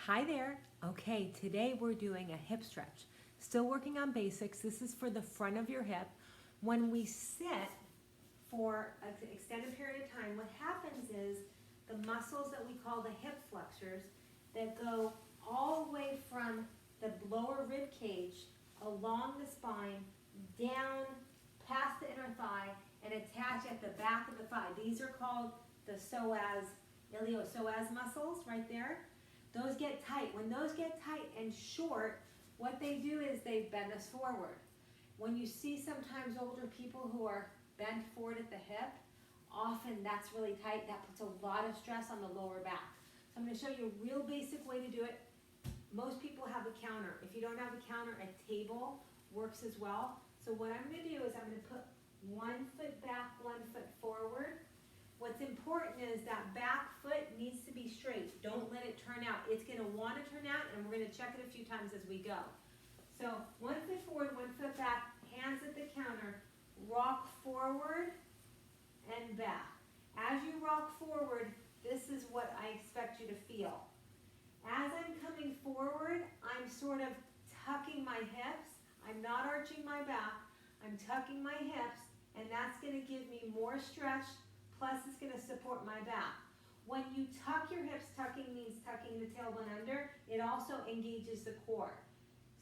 Hi there. Okay, today we're doing a hip stretch. Still working on basics. This is for the front of your hip. When we sit for an extended period of time, what happens is the muscles that we call the hip flexors that go all the way from the lower rib cage along the spine, down past the inner thigh, and attach at the back of the thigh. These are called the psoas, iliopsoas muscles right there. Those get tight. When those get tight and short, what they do is they bend us forward. When you see sometimes older people who are bent forward at the hip, often that's really tight. That puts a lot of stress on the lower back. So I'm going to show you a real basic way to do it. Most people have a counter. If you don't have a counter, a table works as well. So what I'm going to do is I'm going to put 1 foot back, 1 foot forward. What's important is that back foot needs to be straight. Don't let it turn out. It's going to want to turn out, and we're going to check it a few times as we go. So 1 foot forward, 1 foot back, hands at the counter, rock forward and back. As you rock forward, this is what I expect you to feel. As I'm coming forward, I'm sort of tucking my hips. I'm not arching my back. I'm tucking my hips, and that's going to give me more stretch. Plus, it's going to support my back. When you tuck your hips, tucking means tucking the tailbone under. It also engages the core.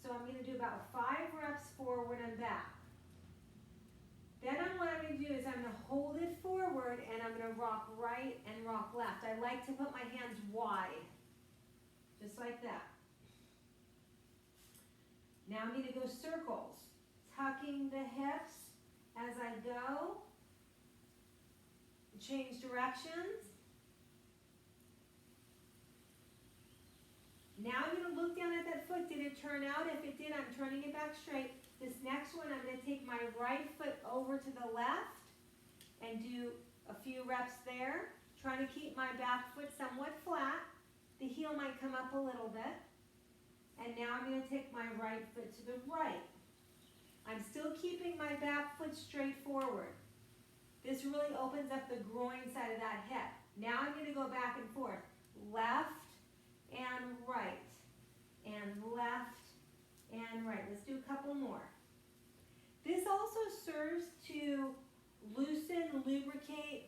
So I'm going to do about 5 reps forward and back. Then what I'm going to do is I'm going to hold it forward, and I'm going to rock right and rock left. I like to put my hands wide, just like that. Now I'm going to go circles, tucking the hips as I go. Change directions. Now I'm going to look down at that foot. Did it turn out? If it did, I'm turning it back straight. This next one, I'm going to take my right foot over to the left and do a few reps there. Trying to keep my back foot somewhat flat. The heel might come up a little bit. And now I'm going to take my right foot to the right. I'm still keeping my back foot straight forward. This really opens up the groin side of that hip. Now I'm going to go back and forth. Left and right. And left and right. Let's do a couple more. This also serves to loosen, lubricate,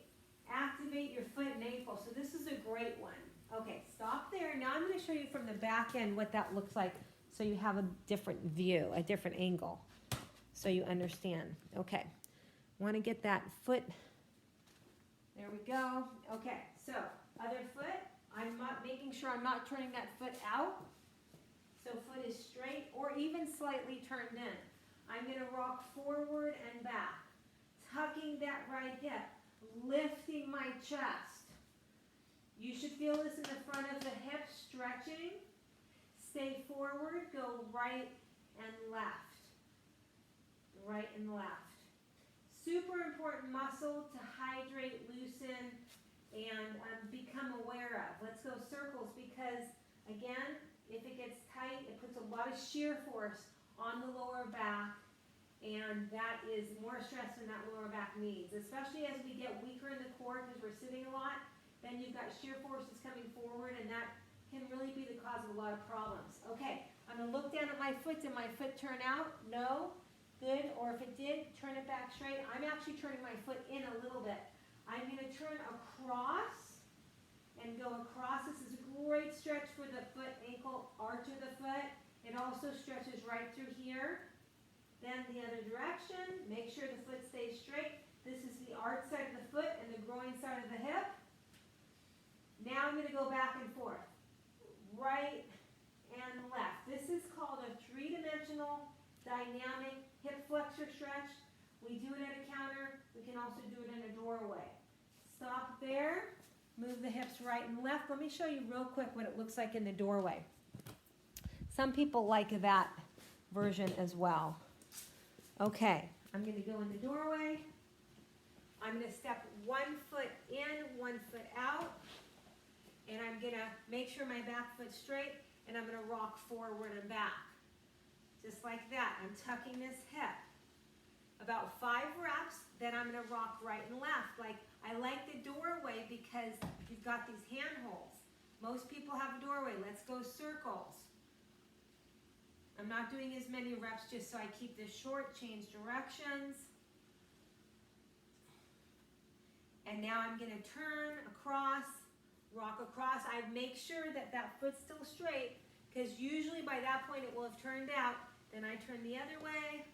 activate your foot and ankle. So this is a great one. Okay, stop there. Now I'm going to show you from the back end what that looks like so you have a different view, a different angle, so you understand. Okay. Want to get that foot, there we go. Okay, so other foot, I'm not making sure I'm not turning that foot out. So foot is straight or even slightly turned in. I'm going to rock forward and back, tucking that right hip, lifting my chest. You should feel this in the front of the hip, stretching. Stay forward, go right and left. Right and left. Super important muscle to hydrate, loosen, and become aware of. Let's go circles because, again, if it gets tight, it puts a lot of shear force on the lower back, and that is more stress than that lower back needs. Especially as we get weaker in the core because we're sitting a lot, then you've got shear forces coming forward, and that can really be the cause of a lot of problems. Okay, I'm going to look down at my foot. Did my foot turn out? No. Good, or if it did, turn it back straight. I'm actually turning my foot in a little bit. I'm going to turn across and go across. This is a great stretch for the foot, ankle, arch of the foot. It also stretches right through here. Then the other direction. Make sure the foot stays straight. This is the arch side of the foot and the groin side of the hip. Now I'm going to go back and forth. Right and left. This is called a three-dimensional dynamic hip flexor stretch. We do it at a counter. We can also do it in a doorway. Stop there. Move the hips right and left. Let me show you real quick what it looks like in the doorway. Some people like that version as well. Okay, I'm going to go in the doorway. I'm going to step 1 foot in, 1 foot out. And I'm going to make sure my back foot's straight. And I'm going to rock forward and back. Just like that. I'm tucking this hip. About 5 reps, then I'm going to rock right and left. I like the doorway because you've got these handholds. Most people have a doorway. Let's go circles. I'm not doing as many reps just so I keep this short, change directions. And now I'm gonna turn across, rock across. I make sure that that foot's still straight, because usually by that point it will have turned out. Then I turn the other way.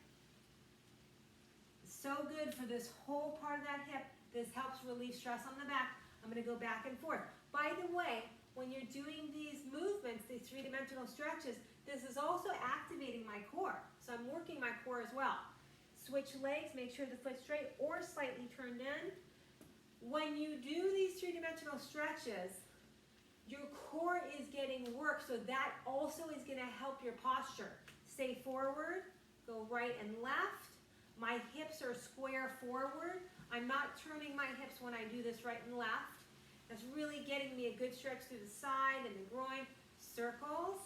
So good for this whole part of that hip. This helps relieve stress on the back. I'm gonna go back and forth. By the way, when you're doing these movements, these three-dimensional stretches, this is also activating my core. So I'm working my core as well. Switch legs, make sure the foot's straight or slightly turned in. When you do these three-dimensional stretches, your core is getting work, so that also is gonna help your posture. Stay forward, go right and left. My hips are square forward. I'm not turning my hips when I do this right and left. That's really getting me a good stretch through the side and the groin. Circles.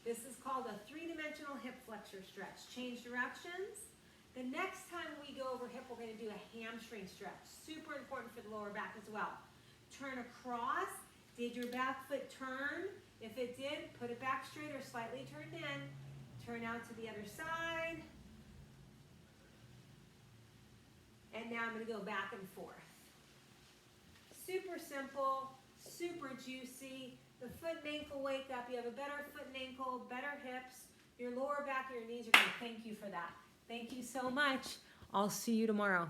This is called a three-dimensional hip flexor stretch. Change directions. The next time we go over hip, we're going to do a hamstring stretch. Super important for the lower back as well. Turn across. Did your back foot turn? If it did, put it back straight or slightly turned in. Turn out to the other side. And now I'm going to go back and forth. Super simple, super juicy. The foot and ankle wake up. You have a better foot and ankle, better hips. Your lower back and your knees are going to thank you for that. Thank you so much. I'll see you tomorrow.